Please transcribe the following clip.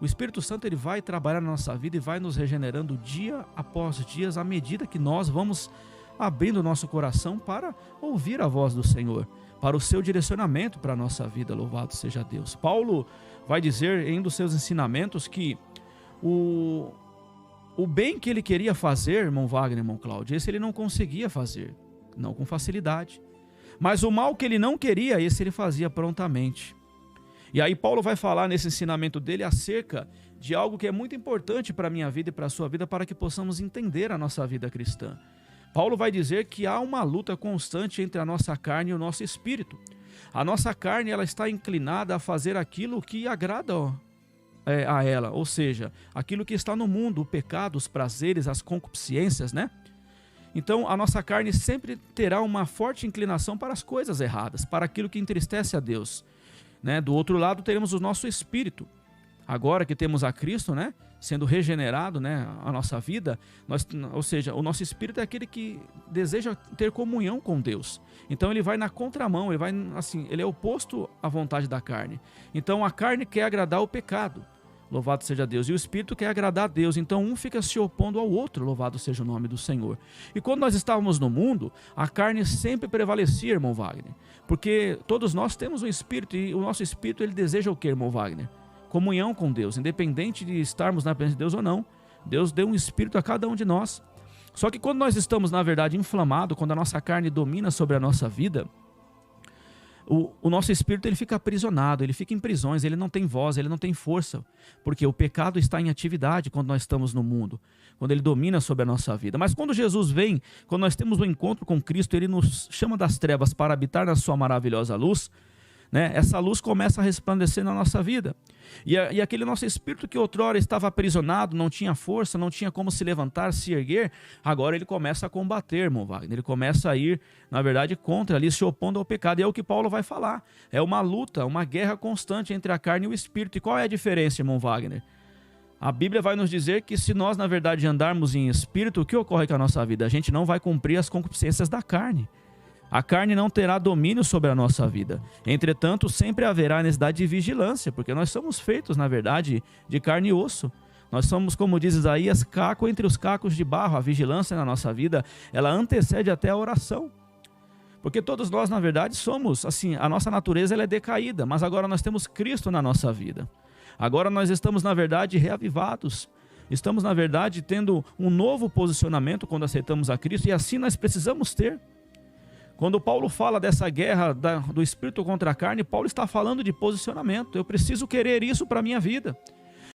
O Espírito Santo ele vai trabalhar na nossa vida e vai nos regenerando dia após dia, à medida que nós vamos abrindo o nosso coração para ouvir a voz do Senhor, para o seu direcionamento para a nossa vida. Louvado seja Deus. Paulo vai dizer em um dos seus ensinamentos que o bem que ele queria fazer, irmão Wagner, irmão Cláudio, esse ele não conseguia fazer, não com facilidade. Mas o mal que ele não queria, esse ele fazia prontamente. E aí Paulo vai falar nesse ensinamento dele acerca de algo que é muito importante para a minha vida e para a sua vida, para que possamos entender a nossa vida cristã. Paulo vai dizer que há uma luta constante entre a nossa carne e o nosso espírito. A nossa carne ela está inclinada a fazer aquilo que agrada a ela, ou seja, aquilo que está no mundo, o pecado, os prazeres, as concupiscências, né? Então a nossa carne sempre terá uma forte inclinação para as coisas erradas, para aquilo que entristece a Deus. Né? Do outro lado teremos o nosso espírito. Agora que temos a Cristo, né, sendo regenerado, né, a nossa vida, ou seja, o nosso espírito é aquele que deseja ter comunhão com Deus. Então ele vai na contramão, ele é oposto à vontade da carne. Então a carne quer agradar o pecado, louvado seja Deus, e o espírito quer agradar a Deus. Então um fica se opondo ao outro, louvado seja o nome do Senhor. E quando nós estávamos no mundo, a carne sempre prevalecia, irmão Wagner, porque todos nós temos um espírito, e o nosso espírito ele deseja o que, irmão Wagner? Comunhão com Deus, independente de estarmos na presença de Deus ou não. Deus deu um espírito a cada um de nós. Só que quando nós estamos, na verdade, inflamados, quando a nossa carne domina sobre a nossa vida, o nosso espírito ele fica aprisionado, ele fica em prisões, ele não tem voz, ele não tem força, porque o pecado está em atividade quando nós estamos no mundo, quando ele domina sobre a nossa vida. Mas quando Jesus vem, quando nós temos um encontro com Cristo, ele nos chama das trevas para habitar na sua maravilhosa luz, né? Essa luz começa a resplandecer na nossa vida. E aquele nosso espírito que outrora estava aprisionado, não tinha força, não tinha como se levantar, se erguer, agora ele começa a combater, irmão Wagner. Ele começa a ir, na verdade, contra ali, se opondo ao pecado. E é o que Paulo vai falar. É uma luta, uma guerra constante entre a carne e o espírito. E qual é a diferença, irmão Wagner? A Bíblia vai nos dizer que se nós, na verdade, andarmos em espírito, o que ocorre com a nossa vida? A gente não vai cumprir as concupiscências da carne. A carne não terá domínio sobre a nossa vida. Entretanto, sempre haverá necessidade de vigilância, porque nós somos feitos, na verdade, de carne e osso. Nós somos, como diz Isaías, caco entre os cacos de barro. A vigilância na nossa vida, ela antecede até a oração. Porque todos nós, na verdade, somos, assim, a nossa natureza ela é decaída, mas agora nós temos Cristo na nossa vida. Agora nós estamos, na verdade, reavivados. Estamos, na verdade, tendo um novo posicionamento quando aceitamos a Cristo, e assim nós precisamos ter. Quando Paulo fala dessa guerra do espírito contra a carne, Paulo está falando de posicionamento. Eu preciso querer isso para a minha vida.